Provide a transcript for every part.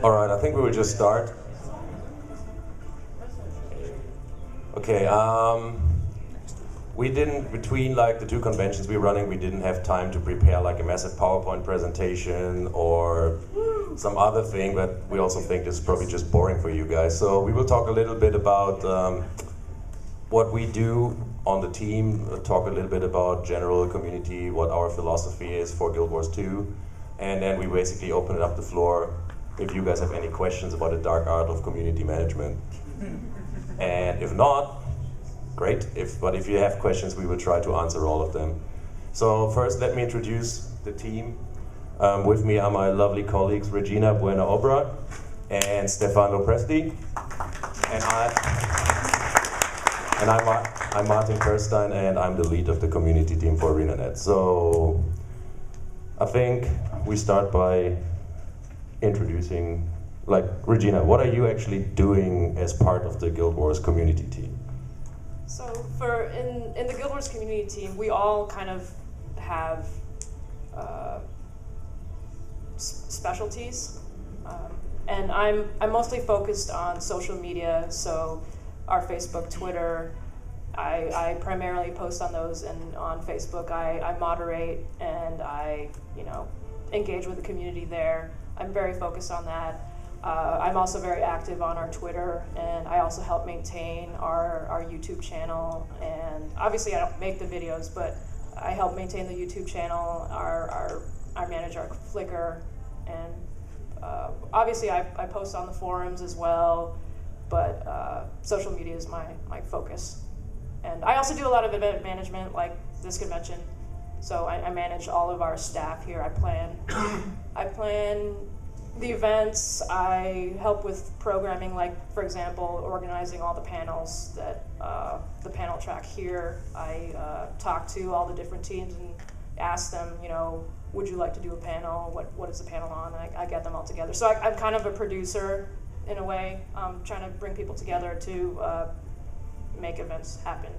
All right, I think we will just start. Okay, we didn't, between like the two conventions we're running, we didn't have time to prepare like a massive PowerPoint presentation or some other thing, but we also think this is probably just boring for you guys. So we will talk a little bit about what we do on the team, talk a little bit about general community, what our philosophy is for Guild Wars 2, and then we basically open it up the floor if you guys have any questions about the dark art of community management. And if not, great. But if you have questions, we will try to answer all of them. So first, let me introduce the team. With me are my lovely colleagues, Regina Buenaobra and Stéphane Presti. And I'm Martin Kerstein, and I'm the lead of the community team for ArenaNet. So I think we start by introducing, like, Regina, what are you actually doing as part of the Guild Wars community team? So in the Guild Wars community team, we all kind of have specialties, and I'm mostly focused on social media. So our Facebook, Twitter, I primarily post on those, and on Facebook I moderate and I engage with the community there. I'm very focused on that. I'm also very active on our Twitter, and I also help maintain our YouTube channel. And obviously I don't make the videos, but I help maintain the YouTube channel. I manage our Flickr, and obviously I post on the forums as well, but social media is my focus. And I also do a lot of event management, like this convention. So I manage all of our staff here. I plan the events. I help with programming, like, for example, organizing all the panels that the panel track here. I talk to all the different teams and ask them, would you like to do a panel? What is the panel on? I get them all together. So I'm kind of a producer in a way, trying to bring people together to make events happen.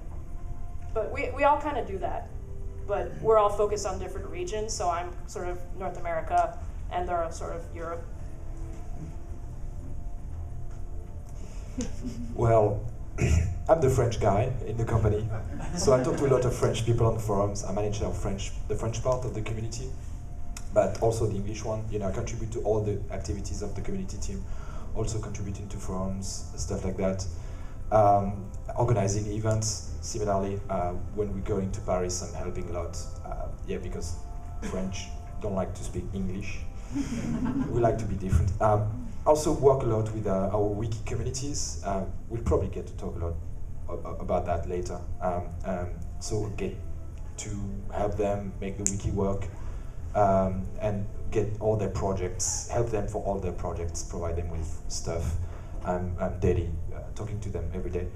But we all kind of do that. But we're all focused on different regions, so I'm sort of North America, and they're sort of Europe. Well, I'm the French guy in the company, so I talk to a lot of French people on the forums. I manage the French part of the community, but also the English one. I contribute to all the activities of the community team, also contributing to forums, stuff like that. Organizing events, similarly, when we go into Paris, I'm helping a lot, because French don't like to speak English. We like to be different. Also work a lot with our wiki communities. We'll probably get to talk a lot about that later. So get to help them make the wiki work, and get all their projects, help them for all their projects, provide them with stuff. I'm daily talking to them every day.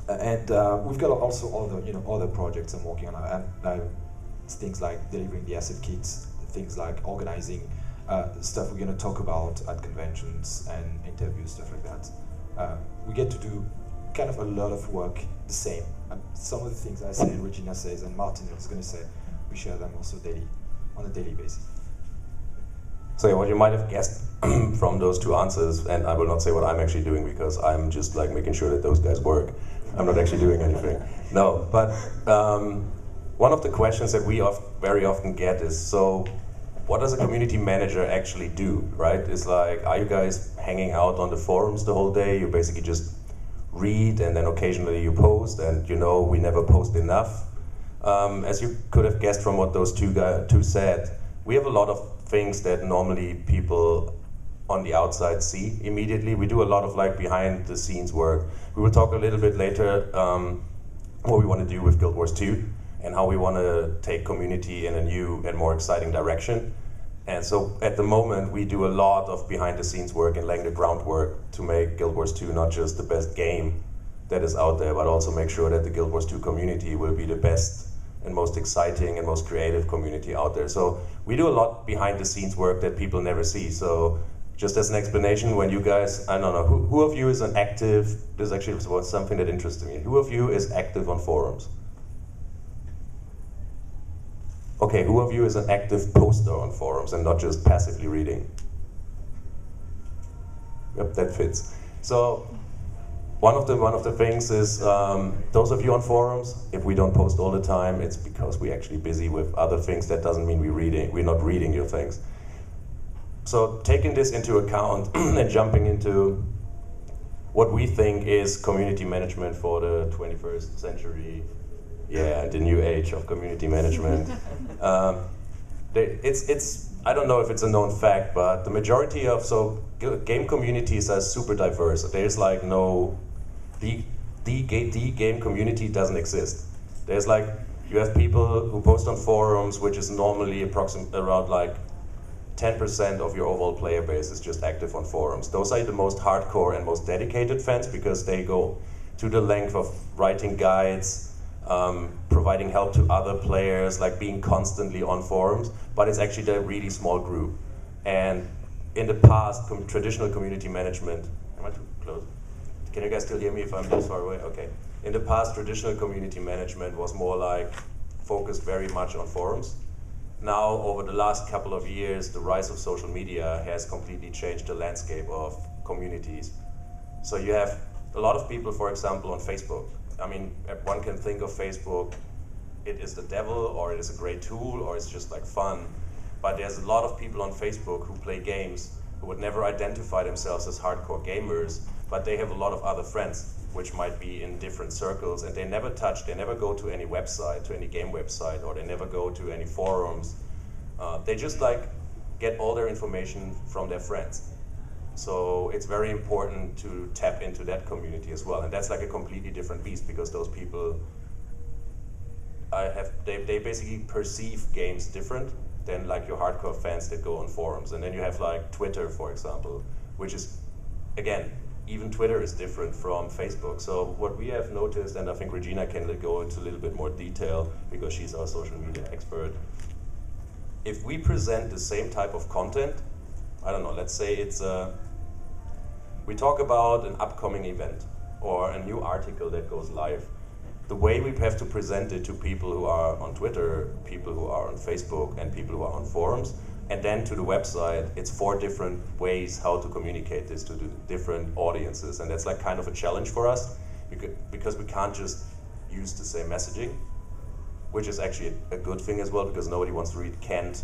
And we've got also all the other projects I'm working on, and it's things like delivering the asset kits, things like organizing stuff we're going to talk about at conventions and interviews, stuff like that. We get to do kind of a lot of work the same. Some of the things I say, Regina says, and Martin is going to say, we share them also on a daily basis. So what you might have guessed from those two answers, and I will not say what I'm actually doing because I'm just like making sure that those guys work. I'm not actually doing anything. No, but one of the questions that we very often get is, so what does a community manager actually do, right? It's like, are you guys hanging out on the forums the whole day? You basically just read and then occasionally you post, and we never post enough. As you could have guessed from what those two said, we have a lot of things that normally people on the outside see immediately. We do a lot of like behind the scenes work. We will talk a little bit later what we want to do with Guild Wars 2 and how we want to take community in a new and more exciting direction. And so at the moment we do a lot of behind the scenes work and laying the groundwork to make Guild Wars 2 not just the best game that is out there, but also make sure that the Guild Wars 2 community will be the best and most exciting and most creative community out there. So we do a lot behind the scenes work that people never see. So just as an explanation, when you guys, I don't know, who of you is an active, this actually was something that interested me. Who of you is active on forums? Okay, who of you is an active poster on forums and not just passively reading? Yep, that fits. So one of the things is those of you on forums, if we don't post all the time, it's because we're actually busy with other things. That doesn't mean we're not reading your things. So taking this into account and jumping into what we think is community management for the 21st century, the new age of community management. I don't know if it's a known fact, but the majority of game communities are super diverse. There's like the game community doesn't exist. There's like, you have people who post on forums, which is normally around like 10% of your overall player base is just active on forums. Those are the most hardcore and most dedicated fans because they go to the length of writing guides, providing help to other players, like being constantly on forums, but it's actually a really small group. And in the past, traditional community management, am I too close? Can you guys still hear me if I'm too far away? Okay. In the past, traditional community management was more like focused very much on forums. Now, over the last couple of years, the rise of social media has completely changed the landscape of communities. So you have a lot of people, for example, on Facebook. I mean, one can think of Facebook, it is the devil, or it is a great tool, or it's just like fun. But there's a lot of people on Facebook who play games who would never identify themselves as hardcore gamers, but they have a lot of other friends, which might be in different circles, and they never go to any website, to any game website, or they never go to any forums. They just like get all their information from their friends. So it's very important to tap into that community as well, and that's like a completely different beast because those people they basically perceive games different than like your hardcore fans that go on forums. And then you have like Twitter, for example, which is, again, even Twitter is different from Facebook. So what we have noticed, and I think Regina can go into a little bit more detail because she's our social media expert. If we present the same type of content, I don't know, let's say it's we talk about an upcoming event or a new article that goes live. The way we have to present it to people who are on Twitter, people who are on Facebook, and people who are on forums, and then to the website, it's 4 different ways how to communicate this to the different audiences. And that's like kind of a challenge for us because we can't just use the same messaging, which is actually a good thing as well because nobody wants to read canned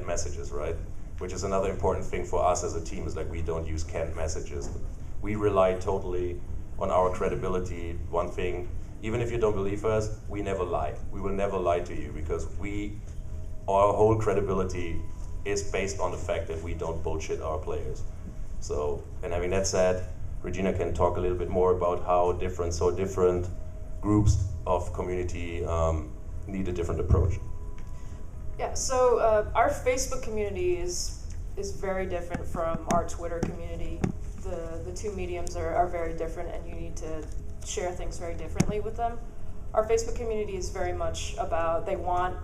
messages, right? Which is another important thing for us as a team, is like we don't use canned messages. We rely totally on our credibility. One thing, even if you don't believe us, we never lie. We will never lie to you because our whole credibility is based on the fact that we don't bullshit our players. So, and having that said, Regina can talk a little bit more about how different groups of community need a different approach. Yeah, so our Facebook community is very different from our Twitter community. The two mediums are very different, and you need to share things very differently with them. Our Facebook community is very much about, they want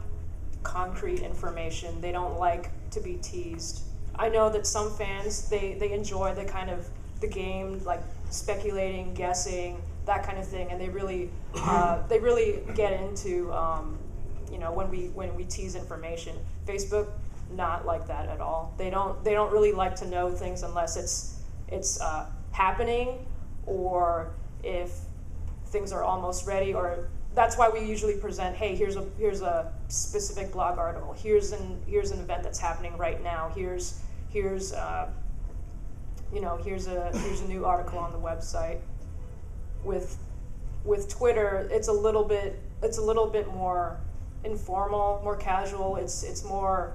concrete information. They don't like to be teased. I know that some fans, they enjoy the kind of the game, like speculating, guessing, that kind of thing, and they really get into when we tease information. Facebook, not like that at all. They don't really like to know things unless it's happening, or if things are almost ready, or that's why we usually present, hey, here's a specific blog article, here's an event that's happening right now, here's a new article on the website. With Twitter, it's a little bit more informal, more casual. It's more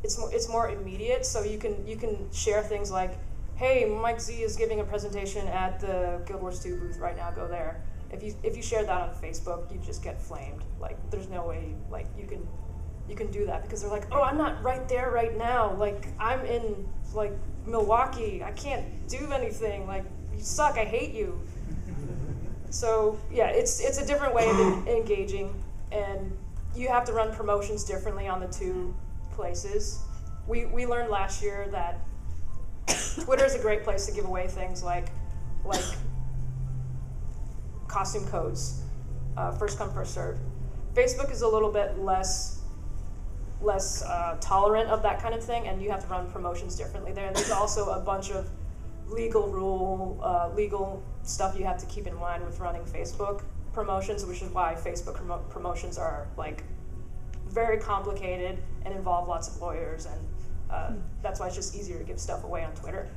immediate. So you can share things like, hey, Mike Z is giving a presentation at the Guild Wars 2 booth right now. Go there. If you share that on Facebook, you just get flamed. Like, there's no way like you can do that because they're like, oh, I'm not right there right now. Like, I'm in like Milwaukee. I can't do anything. Like, you suck. I hate you. So yeah, it's a different way of engaging, and you have to run promotions differently on the two places. We learned last year that Twitter is a great place to give away things like costume codes, first come, first serve. Facebook is a little bit less tolerant of that kind of thing, and you have to run promotions differently there. And there's also a bunch of legal stuff you have to keep in mind with running Facebook promotions, which is why Facebook promotions are like very complicated and involve lots of lawyers, and that's why it's just easier to give stuff away on Twitter.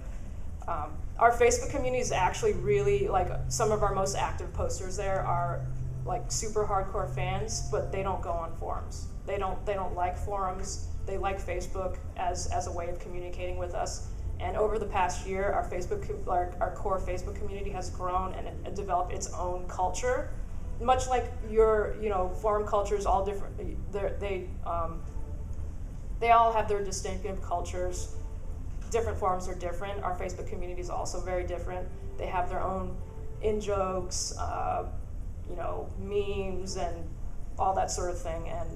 Our Facebook community is actually really, like, some of our most active posters there are like super hardcore fans, but they don't go on forums. They don't like forums. They like Facebook as a way of communicating with us. And over the past year, our core Facebook community has grown and it developed its own culture. Much like your, forum culture is all different. They all have their distinctive cultures. Different forums are different. Our Facebook community is also very different. They have their own in-jokes, memes and all that sort of thing. And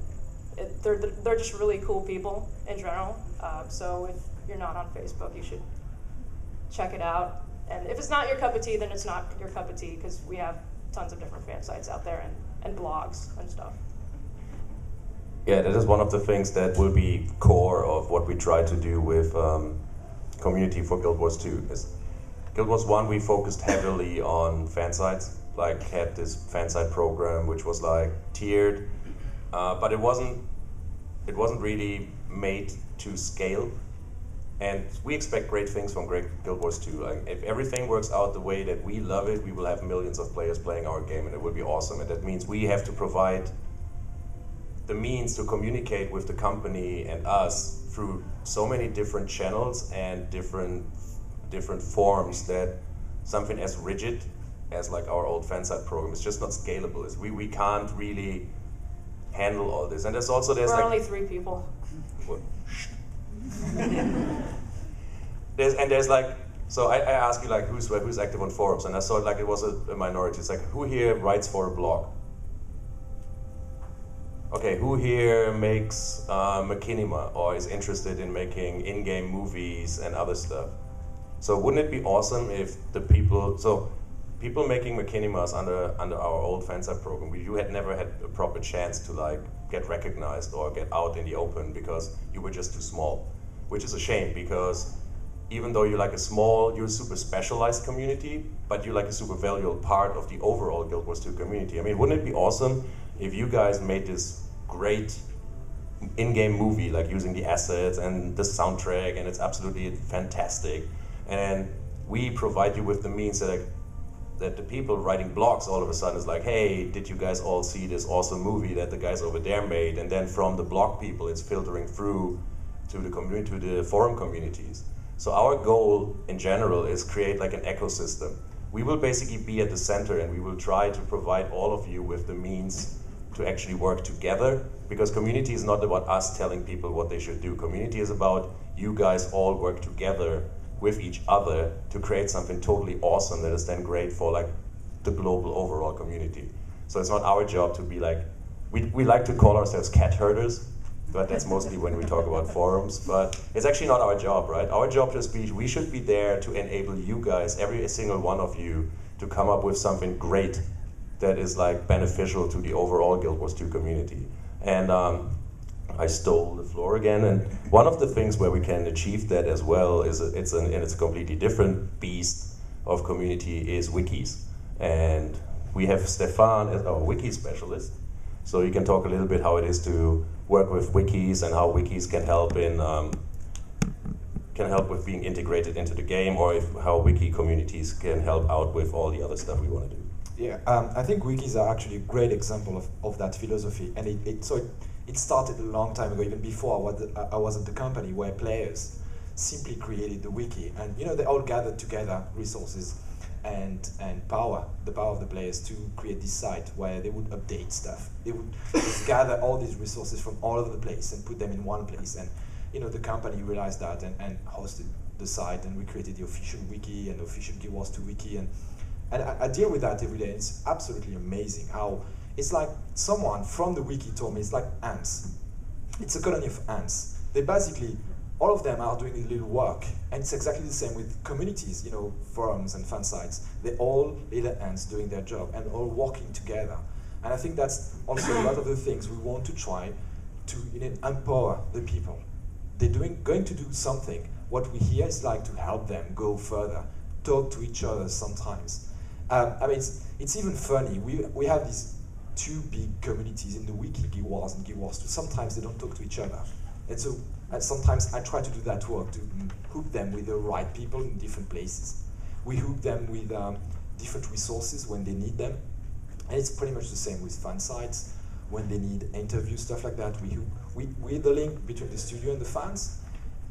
they're just really cool people in general. So if you're not on Facebook, you should check it out. And if it's not your cup of tea, then it's not your cup of tea, because we have tons of different fan sites out there and blogs and stuff. Yeah, that is one of the things that will be core of what we try to do with community for Guild Wars 2. Is Guild Wars 1, we focused heavily on fan sites, like had this fan site program which was like tiered, but it wasn't really made to scale. And we expect great things from Guild Wars 2. Like, if everything works out the way that we love it, we will have millions of players playing our game, and it will be awesome. And that means we have to provide the means to communicate with the company and us through so many different channels and different forms that something as rigid as like our old fan site program is just not scalable. We can't really handle all this. And there's We're only 3 people. Well, there's like, so I asked you like who's active on forums, and I saw like it was a minority. It's like, who here writes for a blog? Okay, who here makes machinima or is interested in making in-game movies and other stuff? So wouldn't it be awesome if the people making machinimas under our old fansite program, you had never had a proper chance to like get recognized or get out in the open because you were just too small, which is a shame, because even though you're a super specialized community, but you're like a super valuable part of the overall Guild Wars 2 community. I mean, wouldn't it be awesome if you guys made this great in-game movie, like using the assets and the soundtrack, and it's absolutely fantastic, and we provide you with the means that the people writing blogs all of a sudden is like, hey, did you guys all see this awesome movie that the guys over there made? And then from the blog people, it's filtering through to the community, to the forum communities. So our goal in general is create like an ecosystem. We will basically be at the center, and we will try to provide all of you with the means to actually work together, because community is not about us telling people what they should do. Community is about you guys all work together with each other to create something totally awesome that is then great for like the global overall community. So it's not our job to be like, we like to call ourselves cat herders, but that's mostly when we talk about forums, but it's actually not our job, right? Our job is we should be there to enable you guys, every single one of you, to come up with something great that is like beneficial to the overall Guild Wars 2 community. And I stole the floor again, and one of the things where we can achieve that as well is it's a completely different beast of community is wikis. And we have Stéphane as our wiki specialist, so you can talk a little bit how it is to work with wikis and how wikis can help with being integrated into the game, or how wiki communities can help out with all the other stuff we want to do. Yeah, I think wikis are actually a great example of that philosophy, and it started a long time ago, even before I was at the company, where players simply created the wiki, and they all gathered together resources and the power of the players to create this site where they would update stuff. They would just gather all these resources from all over the place and put them in one place, and the company realized that and hosted the site, and we created the official wiki and the official Guild Wars 2 wiki, and I deal with that every day. It's absolutely amazing how it's like someone from the wiki told me it's like ants. It's a colony of ants. They basically, all of them are doing a little work, and it's exactly the same with communities, forums and fan sites. They're all little ants doing their job and all working together. And I think that's also a lot of the things we want to try to empower the people. They're going to do something. What we hear is like to help them go further, talk to each other sometimes. I mean, it's even funny. We have these two big communities in the wiki, Guild Wars and Guild Wars 2. Sometimes they don't talk to each other. And so sometimes I try to do that work to hook them with the right people in different places. We hook them with different resources when they need them. And it's pretty much the same with fan sites. When they need interviews, stuff like that, we're the link between the studio and the fans.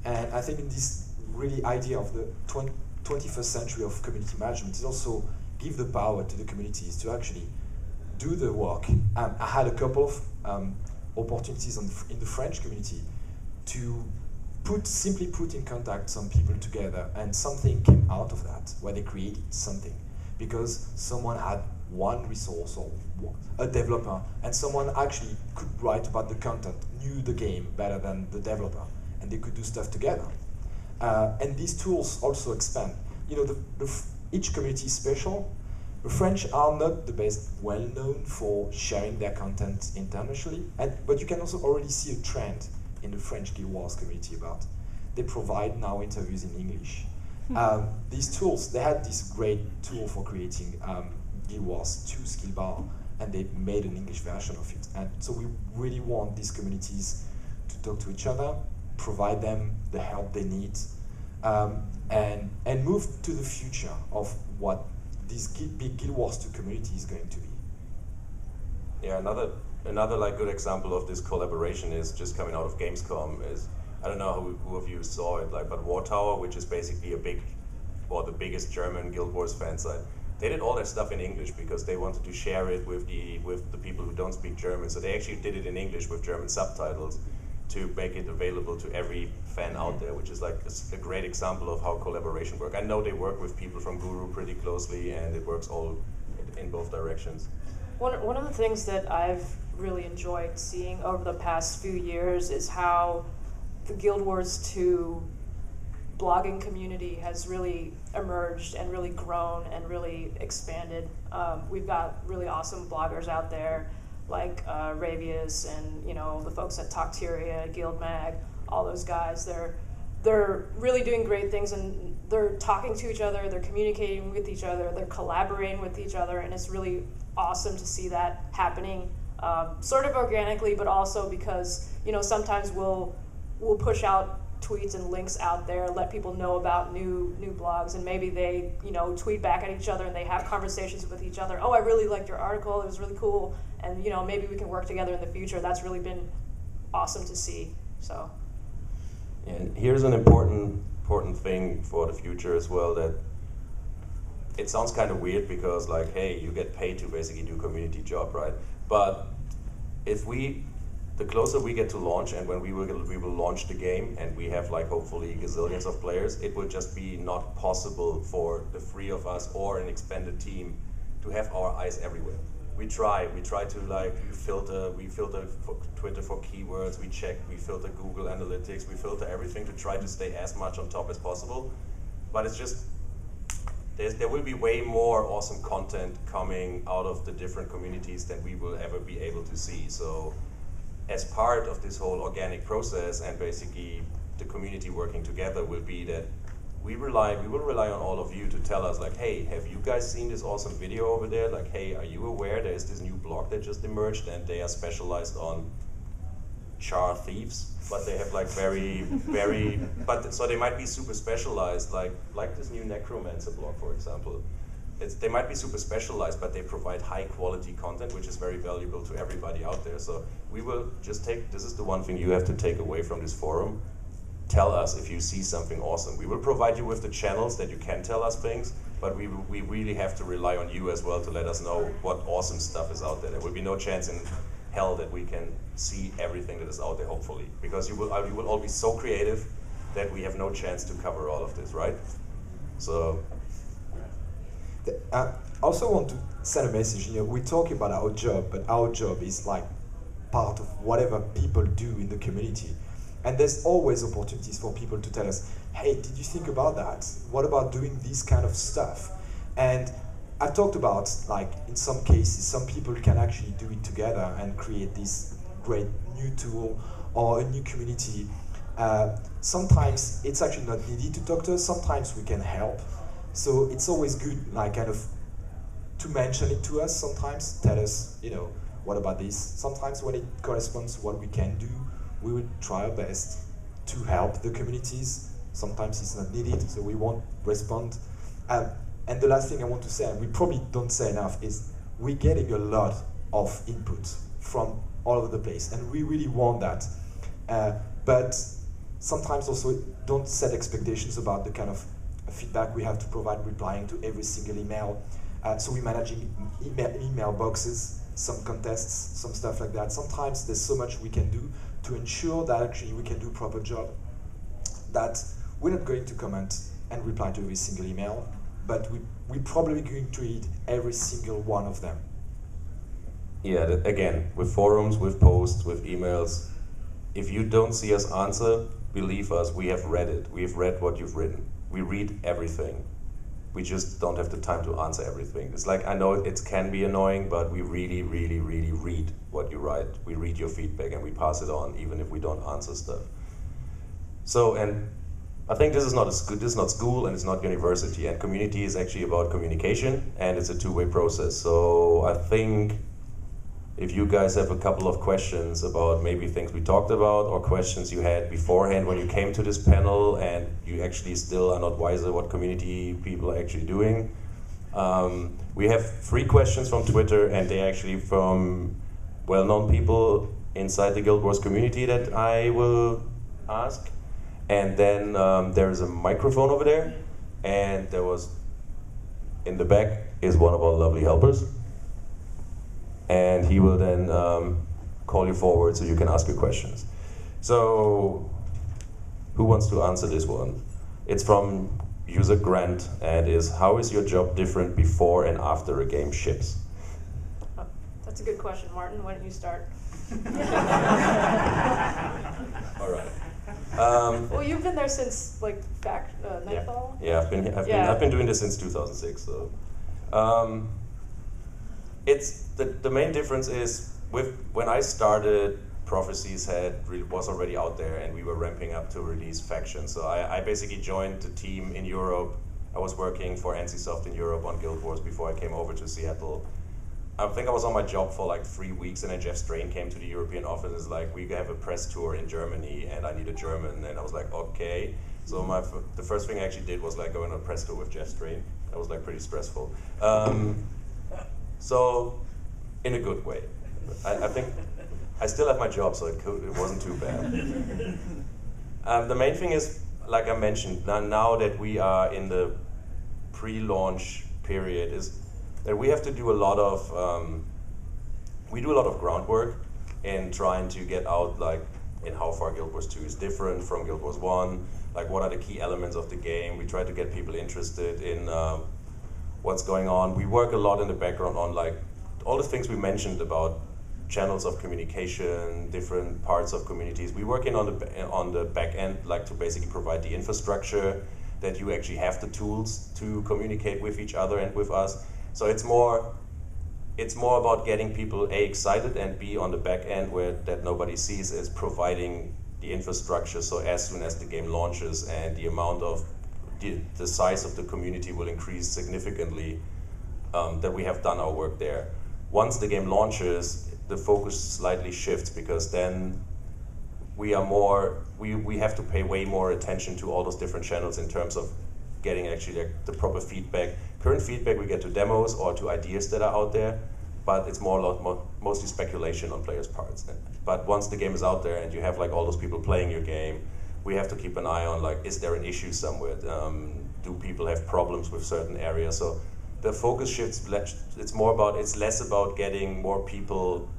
And I think in this really idea of the 21st century of community management is also give the power to the communities to actually do the work. I had a couple of opportunities in the French community to simply put in contact some people together, and something came out of that, where they created something. Because someone had one resource or a developer, and someone actually could write about the content, knew the game better than the developer, and they could do stuff together. And these tools also expand. Each community is special. The French are not the best well known for sharing their content internationally, but you can also already see a trend in the French Guild Wars community about they provide now interviews in English. These tools, they had this great tool for creating Guild Wars 2 skill bar, and they made an English version of it. And so we really want these communities to talk to each other, provide them the help they need, and move to the future of what this big Guild Wars 2 community is going to be. Yeah, another like good example of this collaboration is just coming out of Gamescom is, I don't know who of you saw it, but War Tower, which is basically the biggest German Guild Wars fan site. They did all their stuff in English because they wanted to share it with the people who don't speak German. So they actually did it in English with German subtitles to make it available to every fan out there, which is like a great example of how collaboration works. I know they work with people from Guru pretty closely, and it works all in both directions. One of the things that I've really enjoyed seeing over the past few years is how the Guild Wars 2 blogging community has really emerged and really grown and really expanded. We've got really awesome bloggers out there like Ravius and the folks at Talkteria, Guild Mag, all those guys. They're really doing great things, and they're talking to each other, they're communicating with each other, they're collaborating with each other, and it's really awesome to see that happening sort of organically, but also because sometimes we'll push out tweets and links out there, let people know about new blogs, and maybe they tweet back at each other and they have conversations with each other. Oh, I really liked your article, it was really cool, and maybe we can work together in the future. That's really been awesome to see. So and here's an important thing for the future as well, that it sounds kind of weird because like, hey, you get paid to basically do community job, right? But the closer we get to launch, and when we will launch the game, and we have like hopefully gazillions of players, it will just be not possible for the three of us or an expanded team to have our eyes everywhere. We try to like we filter for Twitter for keywords, we filter Google Analytics, we filter everything to try to stay as much on top as possible. But it's just, there will be way more awesome content coming out of the different communities than we will ever be able to see. So as part of this whole organic process, and basically the community working together, will be that we will rely on all of you to tell us like, hey, have you guys seen this awesome video over there? Like, hey, are you aware there's this new blog that just emerged, and they are specialized on char thieves, but they have like so they might be super specialized, like this new necromancer blog, for example. They might be super specialized, but they provide high quality content, which is very valuable to everybody out there. So we will just this is the one thing you have to take away from this forum. Tell us if you see something awesome. We will provide you with the channels that you can tell us things, but we really have to rely on you as well to let us know what awesome stuff is out there. There will be no chance in hell that we can see everything that is out there, hopefully, because you will all be so creative that we have no chance to cover all of this, right? So I also want to send a message. We talk about our job, but our job is like part of whatever people do in the community. And there's always opportunities for people to tell us, hey, did you think about that? What about doing this kind of stuff? And I talked about, like, in some cases, some people can actually do it together and create this great new tool or a new community, sometimes it's actually not needed to talk to us. Sometimes we can help. So it's always good, like kind of, to mention it to us. Sometimes tell us, you know, what about this? Sometimes when it corresponds to what we can do, we will try our best to help the communities. Sometimes it's not needed, so we won't respond. And the last thing I want to say, and we probably don't say enough, is we're getting a lot of input from all over the place, and we really want that. But sometimes also don't set expectations about the kind of feedback we have to provide, replying to every single email. So we're managing email boxes, some contests, some stuff like that. Sometimes there's so much we can do to ensure that actually we can do a proper job, that we're not going to comment and reply to every single email, but we're probably going to read every single one of them. Yeah, again, with forums, with posts, with emails, if you don't see us answer, believe us, we have read it. We've read what you've written. We read everything. We just don't have the time to answer everything. It's like, I know it can be annoying, but we really, really, really read what you write. We read your feedback and we pass it on, even if we don't answer stuff. So, and I think this is not school and it's not university, and community is actually about communication, and it's a two-way process. So I think if you guys have a couple of questions about maybe things we talked about, or questions you had beforehand when you came to this panel and you actually still are not wiser what community people are actually doing, we have 3 questions from Twitter, and they're actually from well-known people inside the Guild Wars community that I will ask. And then there is a microphone over there, and there was, in the back is one of our lovely helpers. And he will then call you forward so you can ask your questions. So, who wants to answer this one? It's from user Grant, and is, how is your job different before and after a game ships? Oh, that's a good question. Martin, why don't you start? All right. Well, you've been there since like Nightfall. Yeah, I've been doing this since 2006. So, it's the main difference is when I started, Prophecies was already out there, and we were ramping up to release Faction. So I basically joined the team in Europe. I was working for NCSoft in Europe on Guild Wars before I came over to Seattle. I think I was on my job for like 3 weeks, and then Jeff Strain came to the European office and was like, we have a press tour in Germany and I need a German. And I was like, okay. So the first thing I actually did was like go on a press tour with Jeff Strain. That was like pretty stressful. So in a good way. I think I still have my job, so it wasn't too bad. The main thing is, like I mentioned, now that we are in the pre-launch period, is that we have to do a lot of groundwork in trying to get out, like, in how far Guild Wars 2 is different from Guild Wars 1, like what are the key elements of the game. We try to get people interested in what's going on. We work a lot in the background on like all the things we mentioned about channels of communication, different parts of communities. We work on the back end, like to basically provide the infrastructure that you actually have the tools to communicate with each other and with us. So it's more about getting people A, excited, and B, on the back end where that nobody sees, is providing the infrastructure, so as soon as the game launches and the amount of the size of the community will increase significantly, that we have done our work there. Once the game launches, the focus slightly shifts, because then we have to pay way more attention to all those different channels in terms of getting actually the proper feedback. Current feedback we get to demos or to ideas that are out there, but it's mostly speculation on players' parts. But once the game is out there and you have like all those people playing your game, we have to keep an eye on, like, is there an issue somewhere? Do people have problems with certain areas? So the focus shifts. It's less about getting more people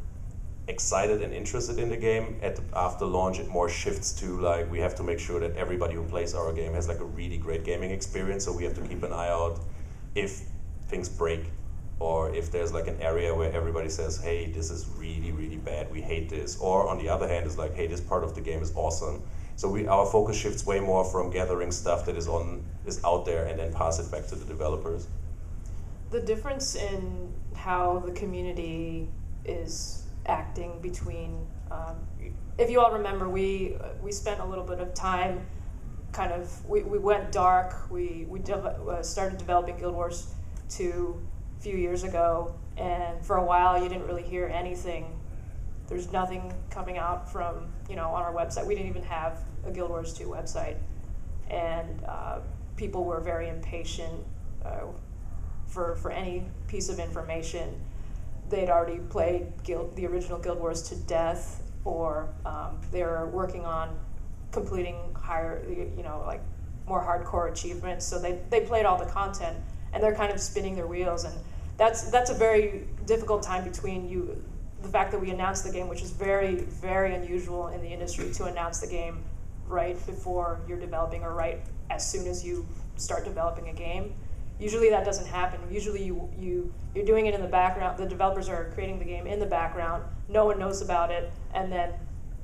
excited and interested in the game. After launch, it more shifts to, like, we have to make sure that everybody who plays our game has like a really great gaming experience. So we have to keep an eye out if things break, or if there's like an area where everybody says, hey, this is really, really bad, we hate this. Or on the other hand, it's like, hey, this part of the game is awesome. So our focus shifts way more from gathering stuff that is out there and then pass it back to the developers. The difference in how the community is acting between If you all remember, we spent a little bit of time, we went dark. We started developing Guild Wars 2 a few years ago, and for a while you didn't really hear anything. There's nothing coming out from, on our website. We didn't even have a Guild Wars 2 website, and people were very impatient for any piece of information. They'd already played the original Guild Wars to death, or they were working on completing higher, more hardcore achievements. So they played all the content, and they're kind of spinning their wheels, and that's a very difficult time between the fact that we announced the game, which is very, very unusual in the industry to announce the game right before you're developing, or right as soon as you start developing a game. Usually that doesn't happen. Usually you're doing it in the background. The developers are creating the game in the background. No one knows about it, and then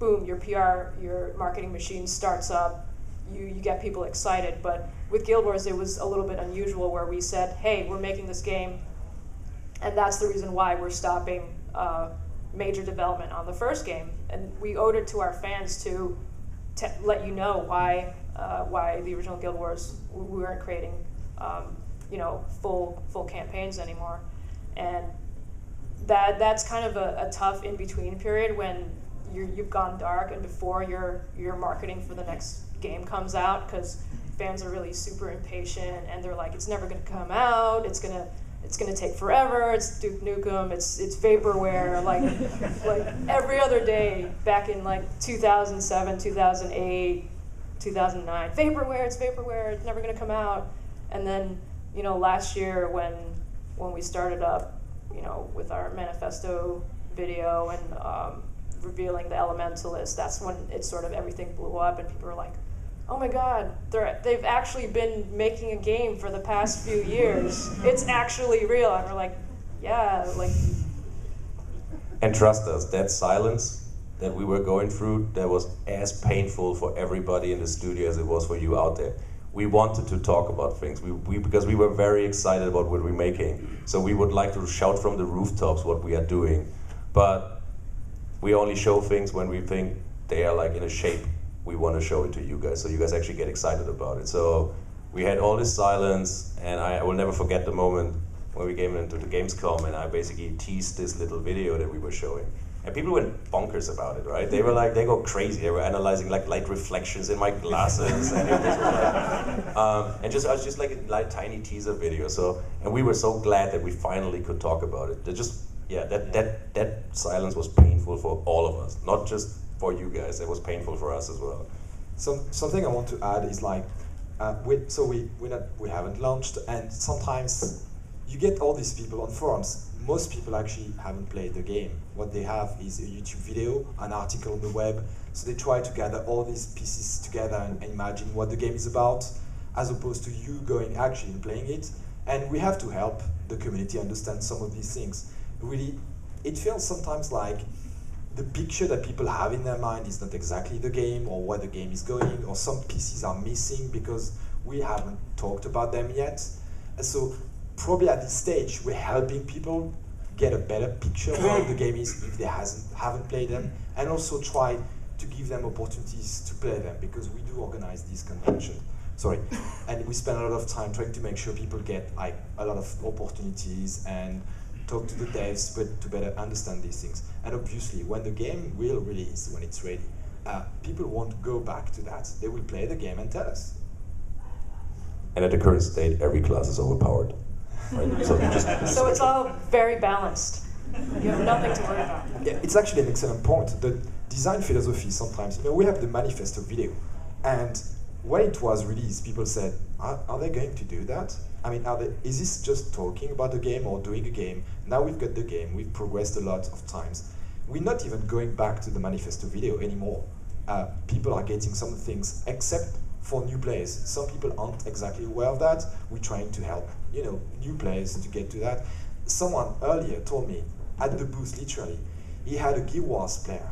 boom, your PR, your marketing machine starts up. You get people excited. But with Guild Wars, it was a little bit unusual, where we said, hey, we're making this game, and that's the reason why we're stopping major development on the first game. And we owed it to our fans to let you know why the original Guild Wars, we weren't creating full campaigns anymore. And that's kind of a tough in-between period when you've gone dark and before your marketing for the next game comes out, because fans are really super impatient, and they're like, it's never going to come out, it's gonna take forever, it's Duke Nukem, it's vaporware, like every other day back in 2007, 2008, 2009, vaporware, it's never gonna come out. And then last year when we started up with our manifesto video and revealing the Elementalist, that's when it sort of everything blew up, and people were like, oh my God, they've actually been making a game for the past few years. It's actually real. And we're like, yeah, And trust us, that silence that we were going through, that was as painful for everybody in the studio as it was for you out there. We wanted to talk about things, because we were very excited about what we're making. So we would like to shout from the rooftops what we are doing. But we only show things when we think they are in a shape we want to show it to you guys, so you guys actually get excited about it. So we had all this silence, and I will never forget the moment when we came into the Gamescom, and I basically teased this little video that we were showing. And people went bonkers about it, right? They were they go crazy. They were analyzing light reflections in my glasses, and it was I was just a tiny teaser video. So, and we were so glad that we finally could talk about it. That silence was painful for all of us, not just for you guys. It was painful for us as well. Something I want to add is we haven't launched, and sometimes you get all these people on forums. Most people actually haven't played the game. What they have is a YouTube video, an article on the web. So they try to gather all these pieces together and imagine what the game is about, as opposed to you going actually and playing it. And we have to help the community understand some of these things. Really, it feels sometimes like the picture that people have in their mind is not exactly the game, or where the game is going, or some pieces are missing because we haven't talked about them yet. And so probably at this stage, we're helping people get a better picture of what the game is if they haven't played them, and also try to give them opportunities to play them, because we do organize these conventions. And we spend a lot of time trying to make sure people get a lot of opportunities and talk to the devs, but to better understand these things. And obviously, when the game will release, when it's ready, people won't go back to that. They will play the game and tell us. And at the current state, every class is overpowered. Right? So it's all very balanced. You have nothing to worry about. Yeah, it's actually an excellent point. The design philosophy sometimes, we have the manifesto video, and when it was released, people said, are they going to do that? I mean, is this just talking about the game or doing a game? Now we've got the game, we've progressed a lot of times. We're not even going back to the manifesto video anymore. People are getting some things, except for new players. Some people aren't exactly aware of that. We're trying to help, new players to get to that. Someone earlier told me, at the booth literally, he had a Guild Wars player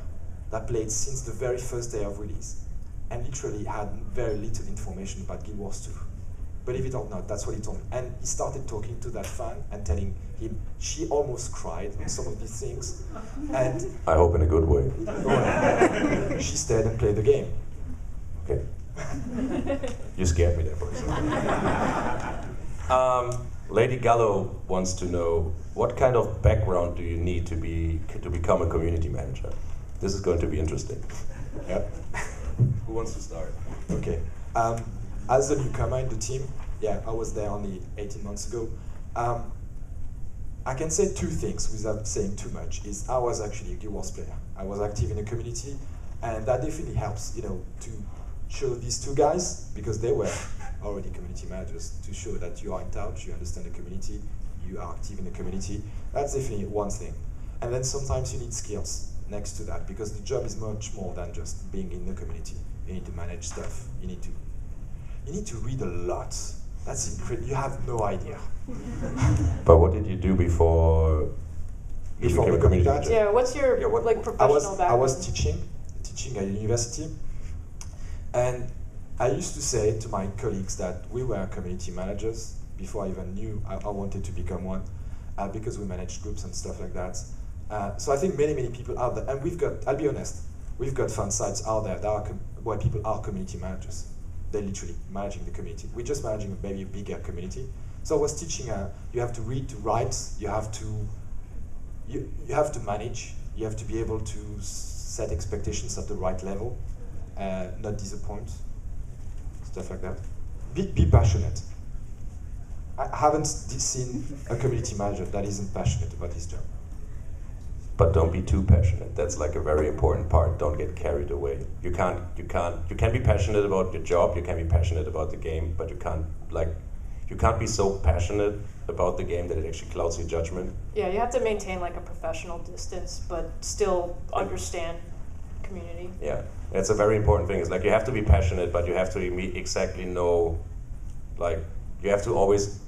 that played since the very first day of release, and literally had very little information about Guild Wars 2. Believe it or not, that's what he told me. And he started talking to that fan and telling him she almost cried on some of these things. And I hope in a good way. she stayed and played the game. Okay. You scared me there for a second. Lady Gallo wants to know, what kind of background do you need to become a community manager? This is going to be interesting. Yeah. Who wants to start? Okay. As a newcomer in the team, yeah, I was there only 18 months ago. I can say two things without saying too much. Is I was actually a Guild Wars player. I was active in the community, and that definitely helps, you know, to show these two guys, because they were already community managers, to show that you are in touch, you understand the community, you are active in the community. That's definitely one thing. And then sometimes you need skills next to that, because the job is much more than just being in the community. You need to manage stuff. You need to read a lot. That's incredible. You have no idea. But what did you do before you became a community manager? Yeah, what's your professional background? I was teaching at university, and I used to say to my colleagues that we were community managers before I even knew I wanted to become one, because we managed groups and stuff like that. So I think many people out there, and I'll be honest, we've got fan sites out there that are where people are community managers. They're literally managing the community. We're just managing maybe a bigger community. So I was teaching, you have to read, to write, you have to manage, you have to be able to set expectations at the right level, not disappoint, stuff like that. Be passionate. I haven't seen a community manager that isn't passionate about his job. But don't be too passionate. That's like a very important part. Don't get carried away. You can be passionate about your job, you can be passionate about the game, but you can't be so passionate about the game that it actually clouds your judgment. Yeah, you have to maintain like a professional distance, but still understand community. Yeah, it's a very important thing. It's like you have to be passionate, but you have to exactly know, like, you have to always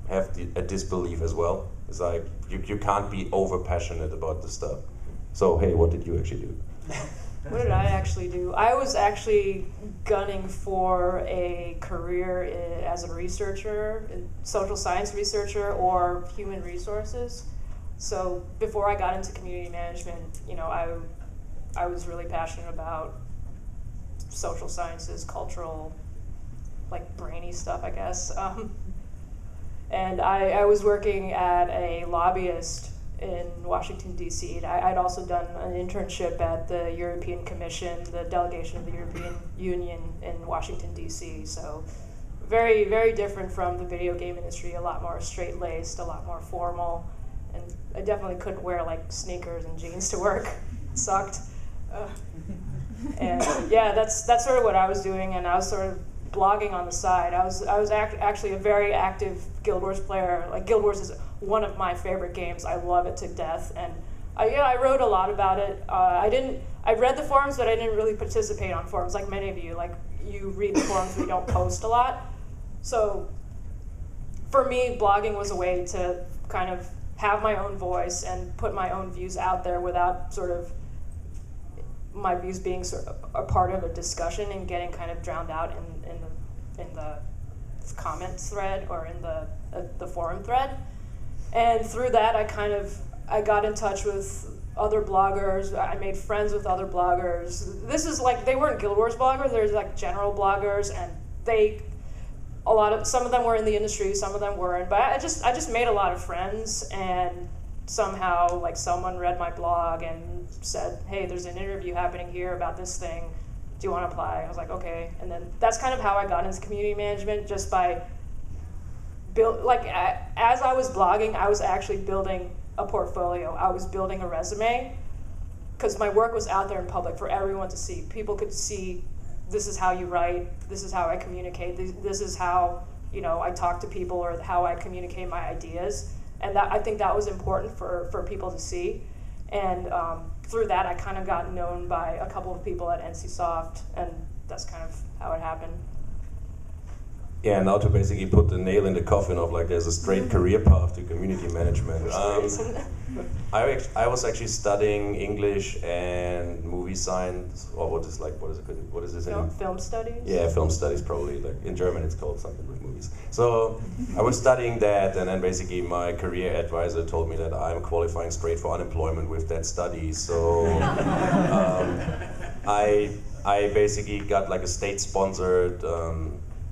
have a disbelief as well. It's like, you can't be over passionate about the stuff. So, hey, what did you actually do? What did I actually do? I was actually gunning for a career as a researcher, a social science researcher, or human resources. So before I got into community management, you know, I was really passionate about social sciences, cultural, like brainy stuff, I guess. And I was working at a lobbyist in Washington, D.C. I'd also done an internship at the European Commission, the delegation of the European Union in Washington, D.C. So very, very different from the video game industry, a lot more straight-laced, a lot more formal. And I definitely couldn't wear like sneakers and jeans to work. It sucked. And yeah, that's sort of what I was doing, and I was sort of blogging on the side. I was actually a very active Guild Wars player. Like, Guild Wars is one of my favorite games. I love it to death, and I wrote a lot about it. I read the forums, but I didn't really participate on forums like many of you. Like, you read the forums, we don't post a lot. So for me, blogging was a way to kind of have my own voice and put my own views out there without sort of my views being sort of a part of a discussion and getting kind of drowned out in the comments thread or in the forum thread. And through that, I got in touch with other bloggers. I made friends with other bloggers. This is like, they weren't Guild Wars bloggers, there's like general bloggers, and some of them were in the industry, some of them weren't, but I just made a lot of friends, and somehow like someone read my blog and said, hey, there's an interview happening here about this thing, do you want to apply? I was like, okay. And then that's kind of how I got into community management, just by as I was blogging, I was actually building a portfolio. I was building a resume, because my work was out there in public for everyone to see. People could see, this is how you write, this is how I communicate, this is how, you know, I talk to people, or how I communicate my ideas. And I think that was important for people to see. And through that, I kind of got known by a couple of people at NCSoft, and that's kind of how it happened. yeah, now to basically put the nail in the coffin of like there's a straight career path to community management. I was actually studying English and movie science, or what is this? Film studies? Yeah, film studies probably. Like in German it's called something with movies. So I was studying that, and then basically my career advisor told me that I'm qualifying straight for unemployment with that study. So I basically got like a state-sponsored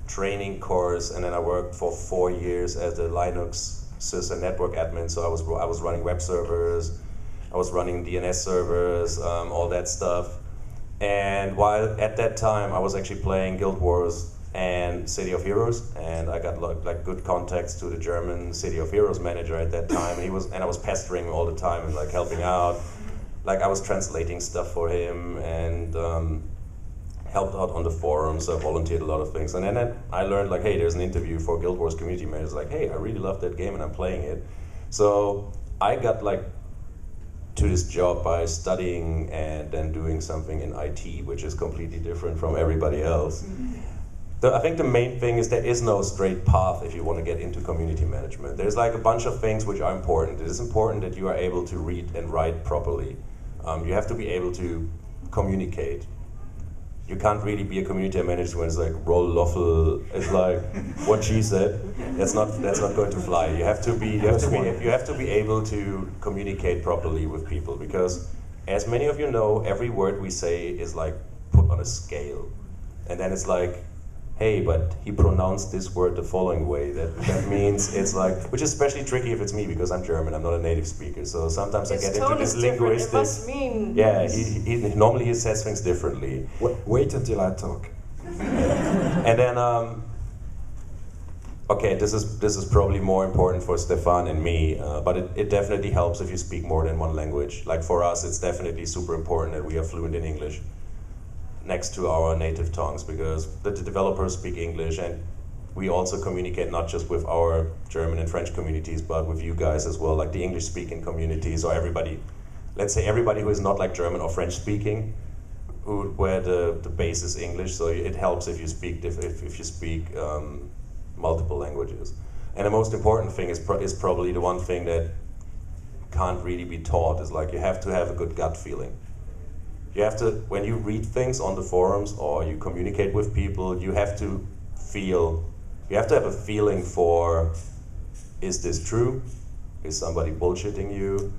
training course, and then I worked for 4 years as a Linux sys and network admin. So I was running web servers, I was running DNS servers, all that stuff. And while at that time I was actually playing Guild Wars and City of Heroes, and I got like good contacts to the German City of Heroes manager at that time, and I was pestering him all the time and like helping out. Like I was translating stuff for him and helped out on the forums. I volunteered a lot of things, and then I learned like, hey, there's an interview for Guild Wars community managers. Like, hey, I really love that game and I'm playing it. So I got like to this job by studying and then doing something in IT, which is completely different from everybody else. I think the main thing is there is no straight path if you want to get into community management. There's like a bunch of things which are important. It is important that you are able to read and write properly. You have to be able to communicate. You can't really be a community manager when it's like roll loffle. It's like what she said. That's not going to fly. You have to be able to communicate properly with people, because as many of you know, every word we say is like put on a scale, and then it's like, hey, but he pronounced this word the following way. That means it's like, which is especially tricky if it's me, because I'm German, I'm not a native speaker. So sometimes I get into this linguistic. It must mean. Yeah, he normally says things differently. Wait until I talk. And then, okay, this is probably more important for Stéphane and me, but it definitely helps if you speak more than one language. Like for us, it's definitely super important that we are fluent in English next to our native tongues, because the developers speak English, and we also communicate not just with our German and French communities, but with you guys as well, like the English-speaking communities, or everybody, let's say everybody who is not like German or French-speaking, where the base is English. So it helps if you speak multiple languages. And the most important thing is probably the one thing that can't really be taught, is like you have to have a good gut feeling. You have to, when you read things on the forums or you communicate with people, you have to have a feeling for, is this true? Is somebody bullshitting you?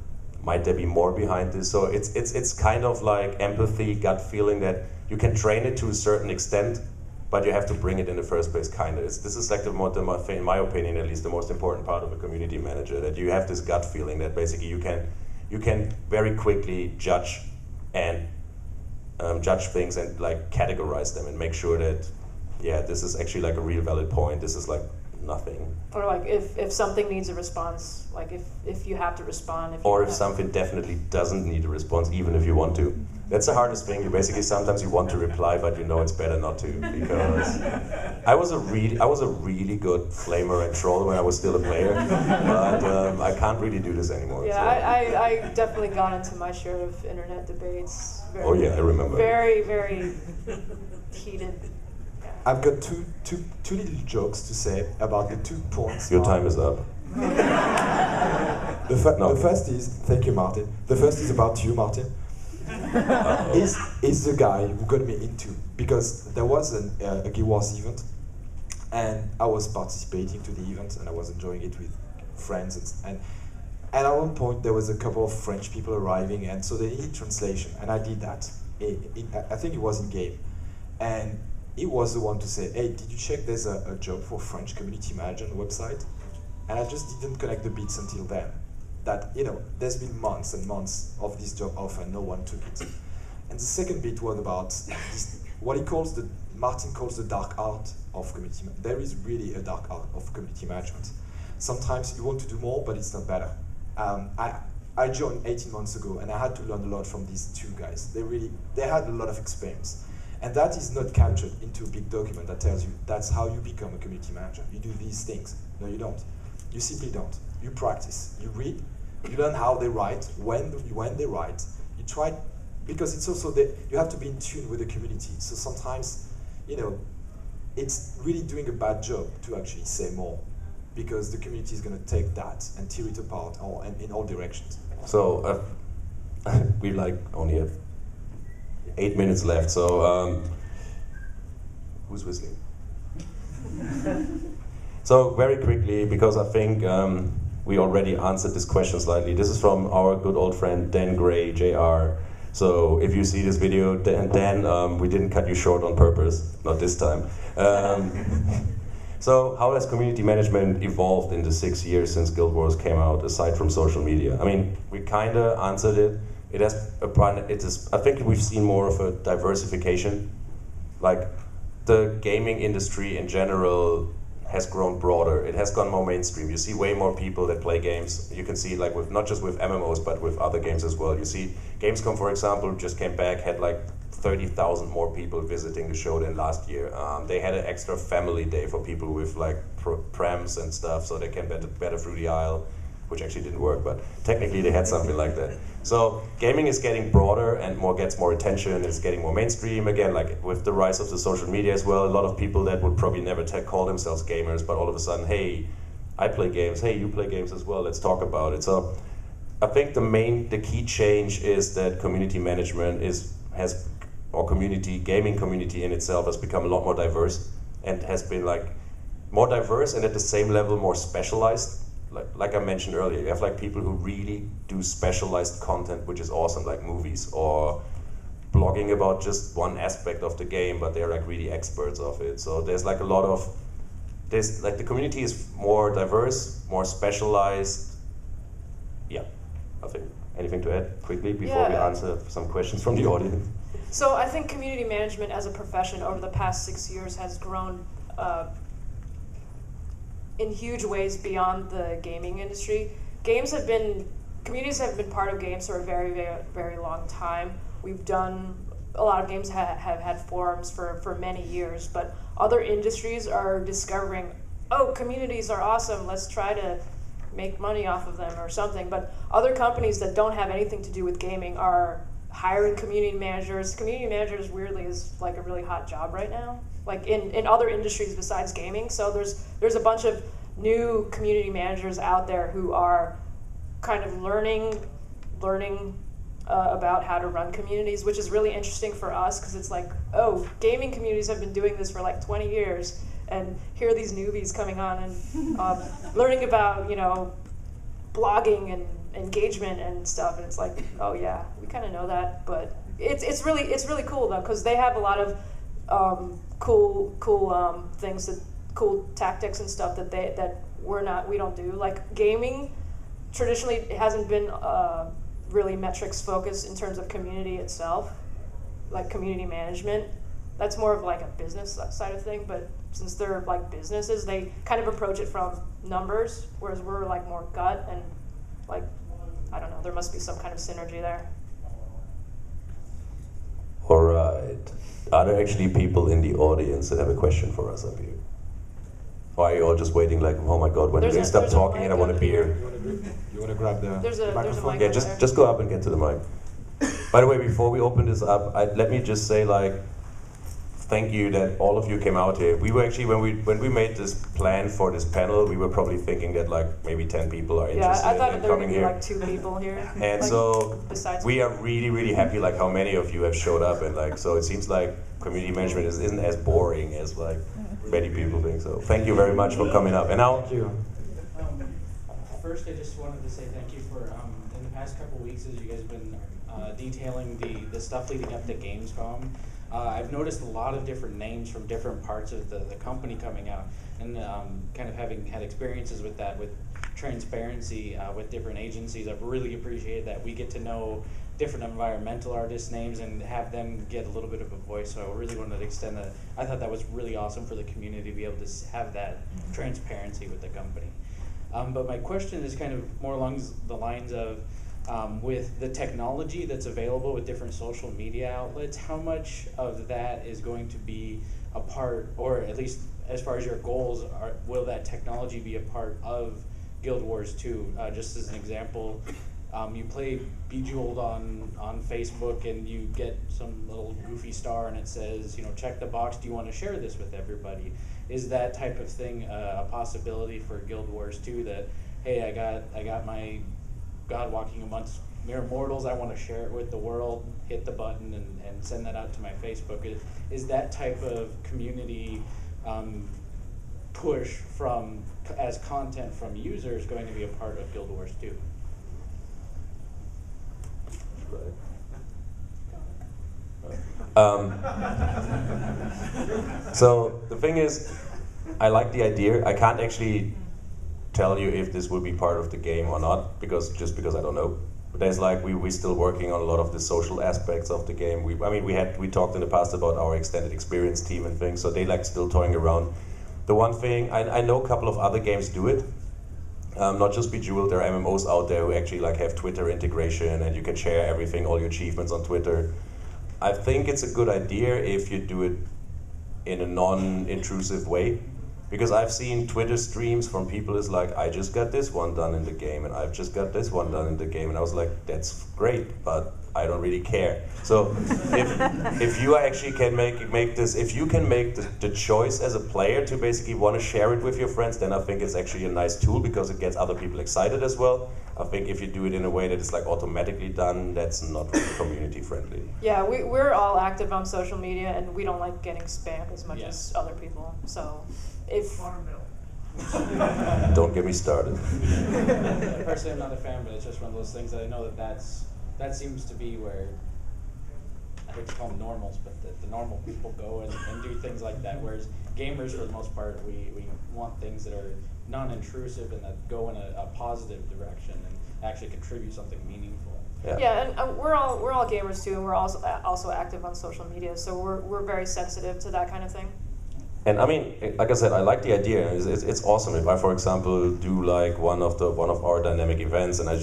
Might there be more behind this? So it's kind of like empathy, gut feeling, that you can train it to a certain extent, but you have to bring it in the first place, kind of. This is like in my opinion at least, the most important part of a community manager, that you have this gut feeling that basically you can very quickly judge things and like categorize them and make sure that, yeah, this is actually like a real valid point. This is like nothing. Or like if something needs a response, like if you have to respond. Or if something definitely doesn't need a response, even if you want to. That's the hardest thing. You basically sometimes you want to reply, but you know it's better not to, because I was a really good flamer and troller when I was still a player, but I can't really do this anymore. Yeah, so. I definitely got into my share of internet debates. Oh yeah, I remember. Very, very heated. Yeah. I've got two little jokes to say about the 2 points. Your time is up. The first is, thank you, Martin. The first is about you, Martin. Is the guy who got me into, because there was a Guild Wars event, and I was participating to the event, and I was enjoying it with friends, and at one point there was a couple of French people arriving, and so they needed translation, and I did that. I think it was in game, and he was the one to say, hey, did you check there's a job for French community manager on the website? And I just didn't connect the bits until then. That, you know, there's been months and months of this job offer, and no one took it. And the second bit was about this, Martin calls the dark art of community management. There is really a dark art of community management. Sometimes you want to do more, but it's not better. I joined 18 months ago, and I had to learn a lot from these 2 guys. They had a lot of experience. And that is not captured into a big document that tells you that's how you become a community manager. You do these things. No, you don't. You simply don't. You practice. You read. You learn how they write, when they write. You try, because it's also you have to be in tune with the community. So sometimes, you know, it's really doing a bad job to actually say more, because the community is going to take that and tear it apart in all directions. So we only have 8 minutes left. So who's whistling? So very quickly, because I think we already answered this question slightly. This is from our good old friend Dan Gray, JR. So if you see this video, Dan, we didn't cut you short on purpose, not this time. So how has community management evolved in the 6 years since Guild Wars came out, aside from social media? I mean, we kind of answered it. I think we've seen more of a diversification. Like, the gaming industry in general has grown broader. It has gone more mainstream. You see way more people that play games. You can see like with not just with MMOs, but with other games as well. You see Gamescom, for example, just came back, had like 30,000 more people visiting the show than last year. They had an extra family day for people with like prams and stuff, so they can better through the aisle, which actually didn't work, but technically they had something like that. So gaming is getting broader and gets more attention. It's getting more mainstream again, like with the rise of the social media as well. A lot of people that would probably never call themselves gamers, but all of a sudden, hey, I play games. Hey, you play games as well. Let's talk about it. So I think the key change is that community management gaming community in itself has become a lot more diverse and has been like more diverse and at the same level more specialized. Like I mentioned earlier, you have like people who really do specialized content, which is awesome, like movies or blogging about just one aspect of the game, but they're like really experts of it. So there's like the community is more diverse, more specialized. Yeah, I think. Anything to add quickly before we answer some questions from the audience? So I think community management as a profession over the past 6 years has grown in huge ways beyond the gaming industry. Communities have been part of games for a very, very, very long time. A lot of games have had forums for many years, but other industries are discovering, oh, communities are awesome, let's try to make money off of them or something. But other companies that don't have anything to do with gaming are hiring community managers. Community managers weirdly is like a really hot job right now, like in other industries besides gaming. So there's a bunch of new community managers out there who are kind of learning about how to run communities, which is really interesting for us because it's like, oh, gaming communities have been doing this for like 20 years, and here are these newbies coming on and learning about, blogging and engagement and stuff, and it's like, oh yeah, we kind of know that, but it's really cool though, because they have a lot of cool things, cool tactics and stuff that we don't do. Like gaming, traditionally it hasn't been really metrics focused in terms of community itself, like community management. That's more of like a business side of thing, but since they're like businesses, they kind of approach it from numbers, whereas we're like more gut and like, I don't know, there must be some kind of synergy there. All right. Are there actually people in the audience that have a question for us up here? Or are you all just waiting like, oh my God, when do they stop talking and I want a beer? You want to grab the microphone? There's a mic. Yeah, just go up and get to the mic. By the way, before we open this up, let me just say like, thank you that all of you came out here. We were actually, when we made this plan for this panel, we were probably thinking that like maybe 10 people are interested in coming here. Yeah, I thought there would be like 2 people here. And like, so besides we are really, really happy like how many of you have showed up, and like, so it seems like community management isn't as boring as like many people think. So thank you very much for coming up. And now, Thank you. First, I just wanted to say thank you for, in the past couple weeks as you guys have been detailing the stuff leading up to Gamescom. I've noticed a lot of different names from different parts of the company coming out, and kind of having had experiences with that, with transparency with different agencies. I've really appreciated that. We get to know different environmental artists' names and have them get a little bit of a voice, so I really wanted to extend that. I thought that was really awesome for the community to be able to have that transparency with the company. But my question is kind of more along the lines of, with the technology that's available with different social media outlets, how much of that is going to be a part, or at least as far as your goals are, will that technology be a part of Guild Wars 2? Just as an example, you play Bejeweled on Facebook and you get some little goofy star and it says, you know, check the box, do you want to share this with everybody? Is that type of thing a possibility for Guild Wars 2, that, hey, I got my God walking amongst mere mortals, I want to share it with the world, hit the button and send that out to my Facebook? Is that type of community push as content from users going to be a part of Guild Wars 2? So the thing is, I like the idea. I can't actually tell you if this will be part of the game or not, because I don't know. But there's like we're still working on a lot of the social aspects of the game. We talked in the past about our extended experience team and things, so they like still toying around. The one thing I know a couple of other games do it. Not just Bejeweled, there are MMOs out there who actually like have Twitter integration and you can share everything, all your achievements on Twitter. I think it's a good idea if you do it in a non-intrusive way, because I've seen Twitter streams from people who's like, I just got this one done in the game and I've just got this one done in the game, and I was like, that's great, but I don't really care. So if you actually can make this, if you can make the choice as a player to basically want to share it with your friends, then I think it's actually a nice tool because it gets other people excited as well. I think if you do it in a way that is like automatically done, that's not really community friendly. Yeah, we're all active on social media and we don't like getting spammed as much as other people. So if don't get me started. Personally, I'm not a fan, but it's just one of those things that I know that seems to be where, I hate to call them normals, but the normal people go and do things like that, whereas gamers, for the most part, we want things that are non-intrusive and that go in a positive direction and actually contribute something meaningful. Yeah, and we're all gamers too, and we're also active on social media, so we're very sensitive to that kind of thing. And I mean, like I said, I like the idea. It's awesome if I, for example, do like one of our dynamic events, and I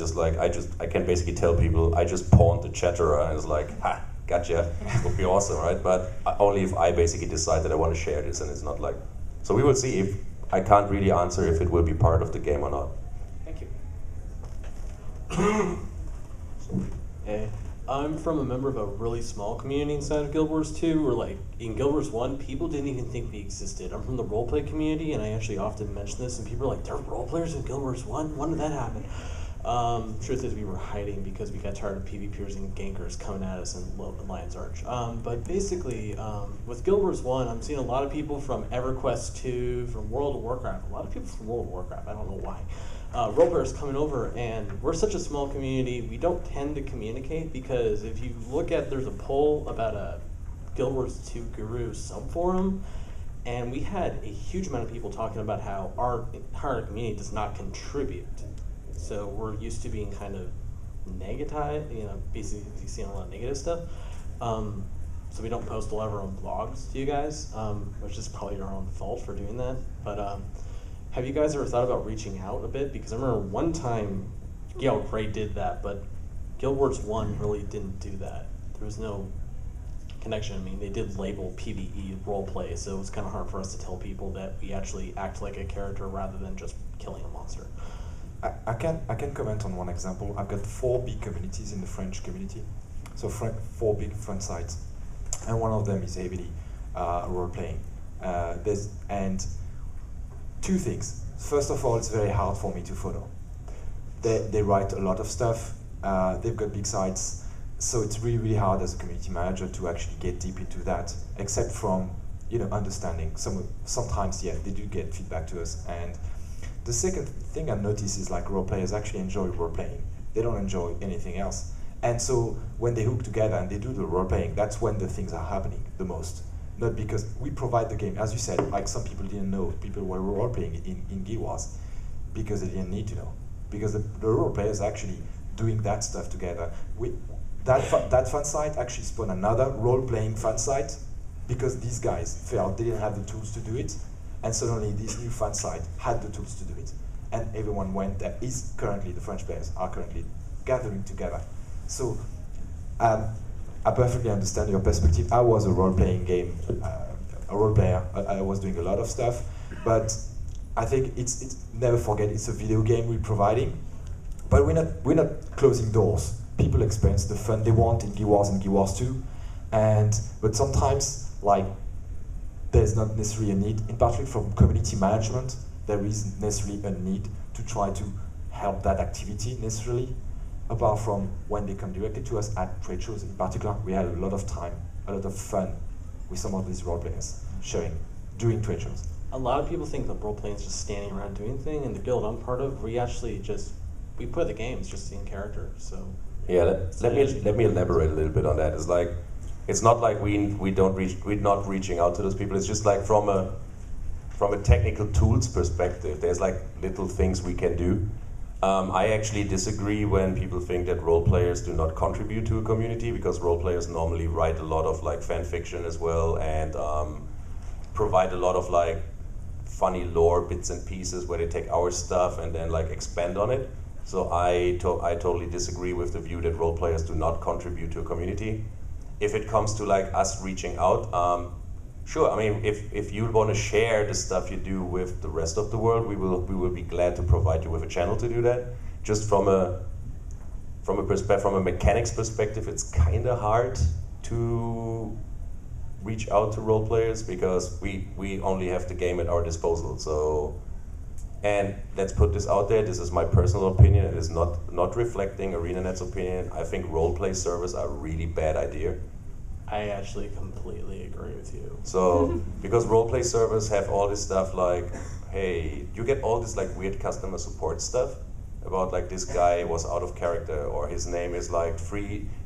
can basically tell people I just pawned the chatterer, and it's like, ha, gotcha. It would be awesome, right? But only if I basically decide that I want to share this, and it's not like. So we will see. If I can't really answer if it will be part of the game or not. Thank you. Hey. I'm from a member of a really small community inside of Guild Wars 2, where like in Guild Wars 1, people didn't even think we existed. I'm from the roleplay community, and I actually often mention this, and people are like, there are roleplayers in Guild Wars 1? When did that happen? Truth is, we were hiding because we got tired of PvPers and gankers coming at us in Lion's Arch. But basically, with Guild Wars 1, I'm seeing a lot of people from EverQuest 2, from World of Warcraft, a lot of people from World of Warcraft, I don't know why. Roleplayers coming over, and we're such a small community, we don't tend to communicate, because if you look at, there's a poll about a Guild Wars 2 Guru subforum, and we had a huge amount of people talking about how our community does not contribute. So we're used to being kind of negative, basically seeing a lot of negative stuff. So we don't post a lot of our own blogs to you guys, which is probably our own fault for doing that. But have you guys ever thought about reaching out a bit? Because I remember one time, Gale Gray did that, but Guild Wars 1 really didn't do that. There was no connection. I mean, they did label PvE roleplay, so it was kind of hard for us to tell people that we actually act like a character rather than just killing a monster. I can comment on one example. I've got 4 big communities in the French community, so 4 big French sites, and one of them is heavily role-playing. And 2 things. First of all, it's very hard for me to follow. They write a lot of stuff. They've got big sites, so it's really, really hard as a community manager to actually get deep into that. Except from understanding. Sometimes, yeah, they do get feedback to us. And the second thing I've noticed is like role players actually enjoy role playing. They don't enjoy anything else. And so when they hook together and they do the role playing, that's when the things are happening the most. Not because we provide the game, as you said, like some people didn't know people were role playing in Guild Wars because they didn't need to know. Because the role players actually doing that stuff together. That fan site actually spawned another role playing fan site because these guys felt they didn't have the tools to do it. And suddenly this new fan site had the tools to do it. And everyone went there. The French players are currently gathering together. So I perfectly understand your perspective. I was a role-playing game, a role player. I was doing a lot of stuff. But I think it's never forget, it's a video game we're providing. But we're not closing doors. People experience the fun they want in Guild Wars and Guild Wars 2, but sometimes like there's not necessarily a need. In particular from community management, there isn't necessarily a need to try to help that activity necessarily. Apart from when they come directly to us at trade shows in particular, we had a lot of time, a lot of fun with some of these role players during trade shows. A lot of people think that role playing is just standing around doing things. In the guild I'm part of, we actually we play the games just in character. So yeah, let me elaborate a little bit on that. It's not like we're not reaching out to those people. It's just like from a technical tools perspective, there's like little things we can do. I actually disagree when people think that role players do not contribute to a community, because role players normally write a lot of like fan fiction as well, and provide a lot of like funny lore bits and pieces where they take our stuff and then like expand on it. So I totally disagree with the view that role players do not contribute to a community. If it comes to like us reaching out, sure. I mean, if you want to share the stuff you do with the rest of the world, we will be glad to provide you with a channel to do that. Just from a mechanics perspective, it's kind of hard to reach out to role players because we only have the game at our disposal. So, and let's put this out there. This is my personal opinion. It is not reflecting ArenaNet's opinion. I think role play servers are a really bad idea. I actually completely agree with you. So, because roleplay servers have all this stuff like, hey, you get all this like weird customer support stuff about like this guy was out of character, or his name is like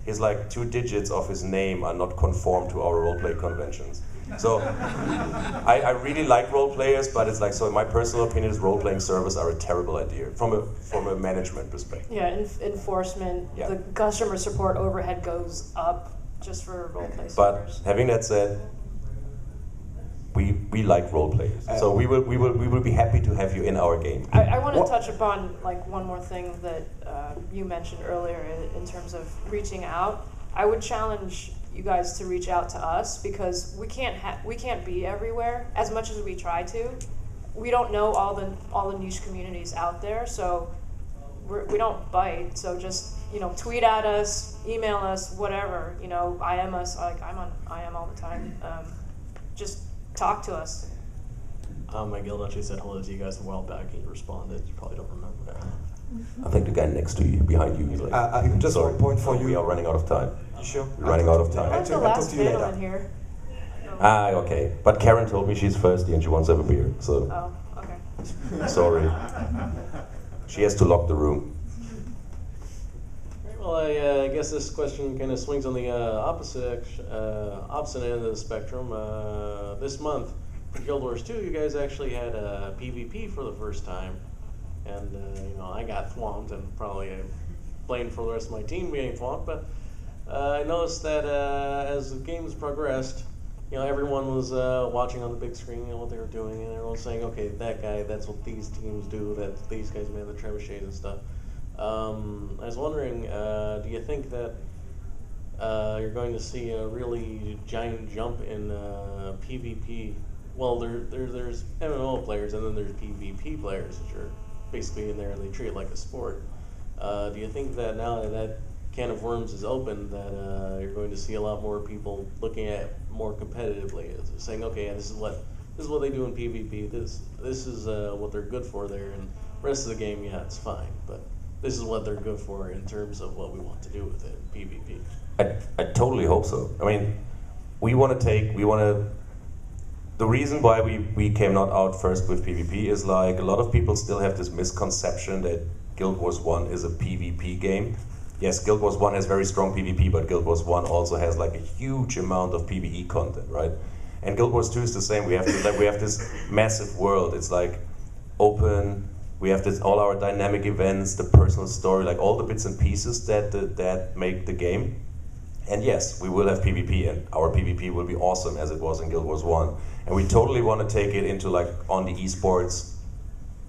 his like 2 digits of his name are not conform to our roleplay conventions. So, I really like role players, but it's like, so in my personal opinion, role-playing servers are a terrible idea from a management perspective. Yeah, enforcement, Yeah. The customer support overhead goes up just for roleplay servers. But having that said, we like role players, so we will be happy to have you in our game. I want to touch upon like one more thing that you mentioned earlier in terms of reaching out. I would challenge you guys to reach out to us, because we can't be everywhere as much as we try to. We don't know all the niche communities out there, so we don't bite. So just tweet at us, email us, whatever. IM us. Like I'm on IM all the time. Just talk to us. My guild actually said hello to you guys a while back, and you responded. You probably don't remember that. I think the guy next to you, behind you, is like, just sorry, one point for you. We are running out of time. You sure? We're running out of I'm time. the last panel in here. Okay. But Karen told me she's thirsty and she wants to have a beer, so Oh, okay. sorry. She has to lock the room. Well, I guess this question kind of swings on the opposite end of the spectrum. This month, for Guild Wars 2, you guys actually had a PvP for the first time, and I got thwomped, and probably I'm blamed for the rest of my team being thwomped. But I noticed that as the games progressed, everyone was watching on the big screen, what they were doing, and everyone was saying, okay, that guy, that's what these teams do, that these guys man the trebuchets and stuff. I was wondering, do you think that you're going to see a really giant jump in PvP? Well, there's MMO players, and then there's PvP players, which are basically in there and they treat it like a sport. Do you think that now that can of worms is open, that you're going to see a lot more people looking at more competitively, saying, okay, this is what they do in PvP. This is what they're good for there, and the rest of the game, yeah, it's fine, but this is what they're good for in terms of what we want to do with it, PvP. I totally hope so. I mean, the reason why we came not out first with PvP is like a lot of people still have this misconception that Guild Wars 1 is a PvP game. Yes, Guild Wars 1 has very strong PvP, but Guild Wars 1 also has like a huge amount of PvE content, right? And Guild Wars 2 is the same. We have this massive world. It's like open. We have all our dynamic events, the personal story, like all the bits and pieces that make the game. And yes, we will have PvP, and our PvP will be awesome as it was in Guild Wars 1. And we totally want to take it into like on the esports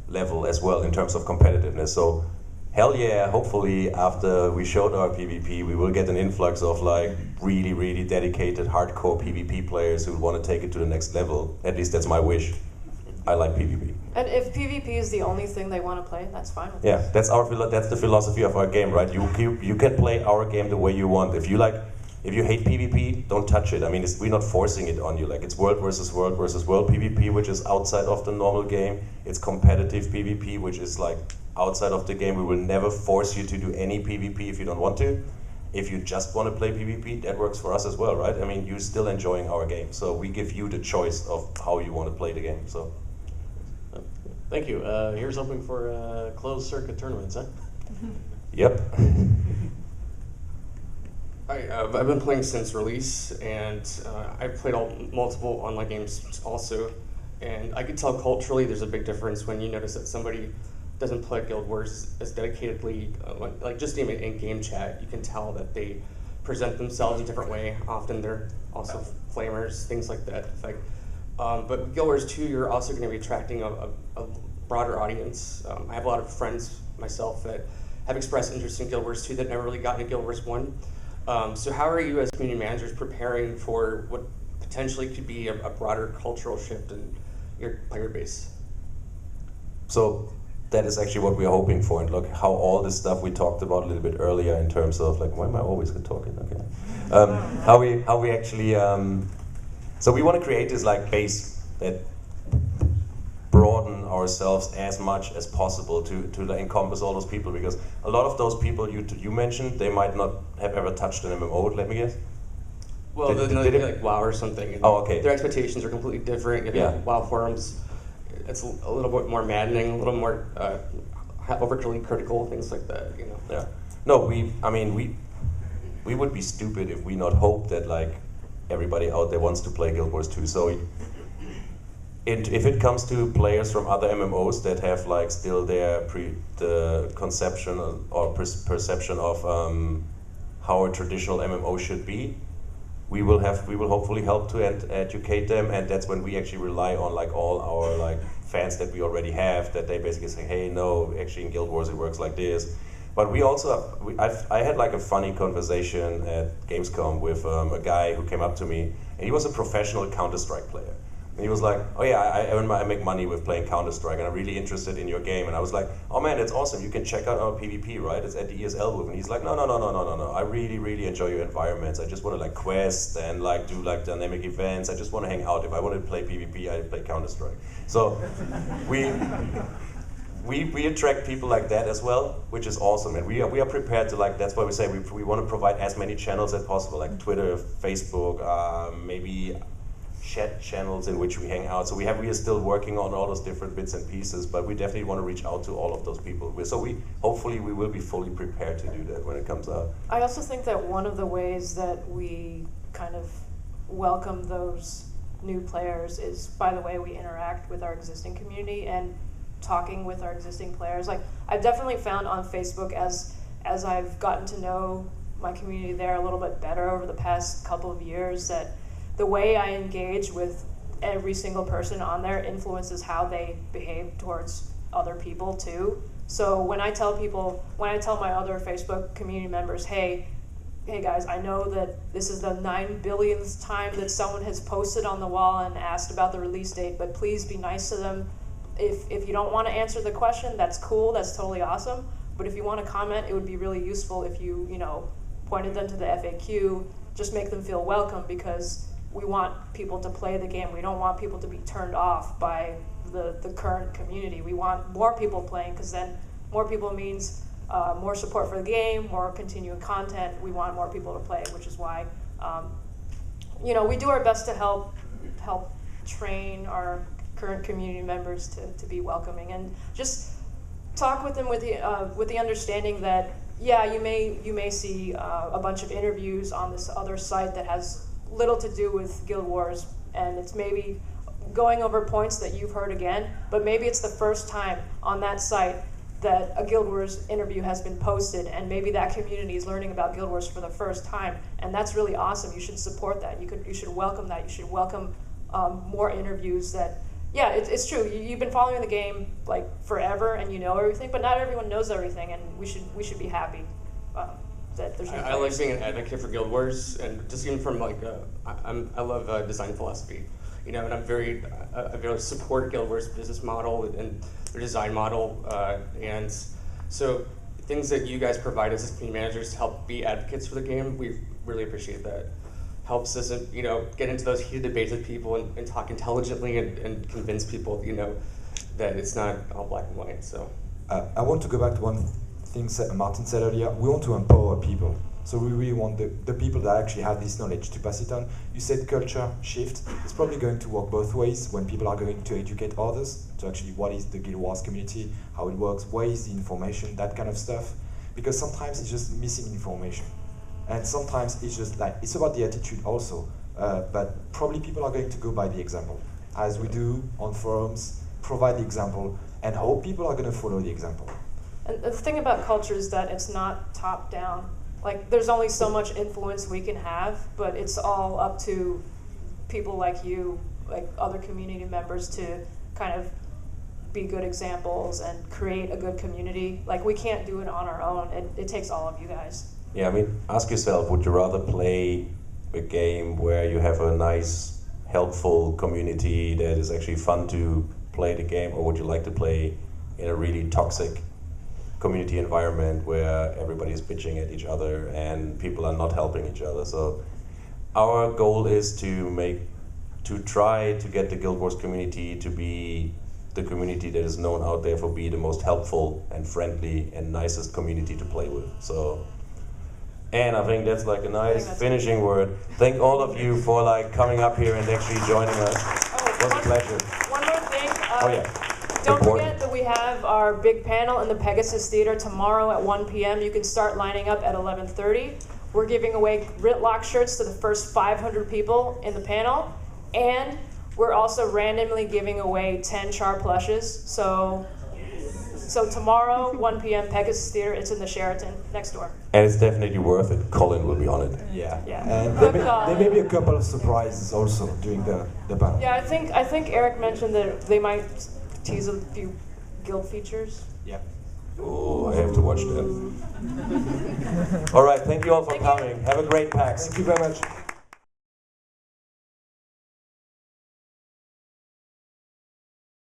level as well in terms of competitiveness. So hell yeah, hopefully after we showed our PvP, we will get an influx of like really, really dedicated hardcore PvP players who want to take it to the next level. At least that's my wish. I like PvP. And if PvP is the only thing they want to play, that's fine with Yeah, us. that's the philosophy of our game, right? You can play our game the way you want. If you hate PvP, don't touch it. I mean, we're not forcing it on you. Like, it's world versus world versus world PvP, which is outside of the normal game. It's competitive PvP, which is like outside of the game. We will never force you to do any PvP if you don't want to. If you just want to play PvP, that works for us as well, right? I mean, you're still enjoying our game, so we give you the choice of how you want to play the game. So, Thank you. Here's hoping for closed circuit tournaments, huh? yep. I've been playing since release, and I've played multiple online games also, and I could tell culturally there's a big difference when you notice that somebody doesn't play Guild Wars as dedicatedly, like just even in game chat, you can tell that they present themselves a different way. Often they're also flamers, things like that. But with Guild Wars 2, you're also going to be attracting a broader audience. I have a lot of friends myself that have expressed interest in Guild Wars 2 that never really got into Guild Wars 1. So how are you as community managers preparing for what potentially could be a broader cultural shift in your player base? So that is actually what we're hoping for, and look how all this stuff we talked about a little bit earlier in terms of like, why am I always talking? Okay, how we actually so we want to create this like base that broaden ourselves as much as possible to like, encompass all those people, because a lot of those people you mentioned, they might not have ever touched an MMO. Let me guess. Well, did it like WoW or something. And oh, okay. Their expectations are completely different. If Yeah. WoW forums, it's a little bit more maddening, a little more overly critical, things like that. You know. Yeah. No, we would be stupid if we not hope that like everybody out there wants to play Guild Wars 2. So if it comes to players from other MMOs that have like still the conception or perception of how a traditional MMO should be, we will hopefully help to educate them, and that's when we actually rely on like all our like fans that we already have, that they basically say, hey, no, actually in Guild Wars it works like this. But we also I had like a funny conversation at Gamescom with a guy who came up to me, and he was a professional Counter-Strike player. And he was like, oh yeah, I make money with playing Counter-Strike, and I'm really interested in your game. And I was like, oh man, that's awesome. You can check out our PvP, right? It's at the ESL booth. And he's like, no. I really, really enjoy your environments. I just want to like quest and like do like dynamic events. I just want to hang out. If I want to play PvP, I play Counter-Strike. So we attract people like that as well, which is awesome. And we are prepared to like, that's why we say we want to provide as many channels as possible, like Twitter, Facebook, maybe chat channels in which we hang out. So we are still working on all those different bits and pieces, but we definitely want to reach out to all of those people. So hopefully we will be fully prepared to do that when it comes out. I also think that one of the ways that we kind of welcome those new players is by the way we interact with our existing community and talking with our existing players. Like, I've definitely found on Facebook as I've gotten to know my community there a little bit better over the past couple of years, that the way I engage with every single person on there influences how they behave towards other people too. So when I tell my other Facebook community members, hey guys, I know that this is the 9 billionth time that someone has posted on the wall and asked about the release date, but please be nice to them. If you don't want to answer the question, that's cool, that's totally awesome. But if you want to comment, it would be really useful if you pointed them to the FAQ, just make them feel welcome, because we want people to play the game. We don't want people to be turned off by the current community. We want more people playing, because then more people means more support for the game, more continuing content. We want more people to play, which is why we do our best to help train our current community members to be welcoming, and just talk with them with the understanding that you may see a bunch of interviews on this other site that has little to do with Guild Wars, and it's maybe going over points that you've heard again, but maybe it's the first time on that site that a Guild Wars interview has been posted, and maybe that community is learning about Guild Wars for the first time, and that's really awesome. You should support that. You should welcome that. You should welcome more interviews that, it's true. You've been following the game like forever, and you know everything, but not everyone knows everything, and we should be happy that there's. I like being an advocate for Guild Wars, and just even from like I love design philosophy, you know, and I very support Guild Wars' business model and their design model, and so things that you guys provide us as community managers to help be advocates for the game, we really appreciate that. Helps us, you know, get into those heated debates with people and talk intelligently and convince people, you know, that it's not all black and white. So I want to go back to one thing Martin said earlier. We want to empower people. So we really want the people that actually have this knowledge to pass it on. You said culture shift. It's probably going to work both ways when people are going to educate others to actually what is the Guild Wars community, how it works, where is the information, that kind of stuff. Because sometimes it's just missing information. And sometimes it's just like, it's about the attitude also. But probably people are going to go by the example. As we do on forums, provide the example, and hope people are going to follow the example. And the thing about culture is that it's not top down. Like, there's only so much influence we can have, but it's all up to people like you, like other community members, to kind of be good examples and create a good community. Like, we can't do it on our own. It takes all of you guys. Yeah, I mean, ask yourself, would you rather play a game where you have a nice, helpful community that is actually fun to play the game, or would you like to play in a really toxic community environment where everybody's bitching at each other and people are not helping each other? So our goal is to try to get the Guild Wars community to be the community that is known out there for being the most helpful and friendly and nicest community to play with. So, and I think that's like a nice finishing word. Thank all of you for like coming up here and actually joining us. It was a pleasure. One more thing. Oh yeah. Don't forget that we have our big panel in the Pegasus Theater tomorrow at 1 p.m. You can start lining up at 11:30. We're giving away Gritlock shirts to the first 500 people in the panel. And we're also randomly giving away 10 Char plushes. So tomorrow, 1 p.m., Pegasus Theater. It's in the Sheraton next door. And it's definitely worth it. Colin will be on it. Yeah. Yeah. And there may be a couple of surprises also during the panel. Yeah, I think Eric mentioned that they might tease a few guild features. Yeah. Oh, I have to watch that. All right, thank you all for coming. Have a great PAX. Thank you very much.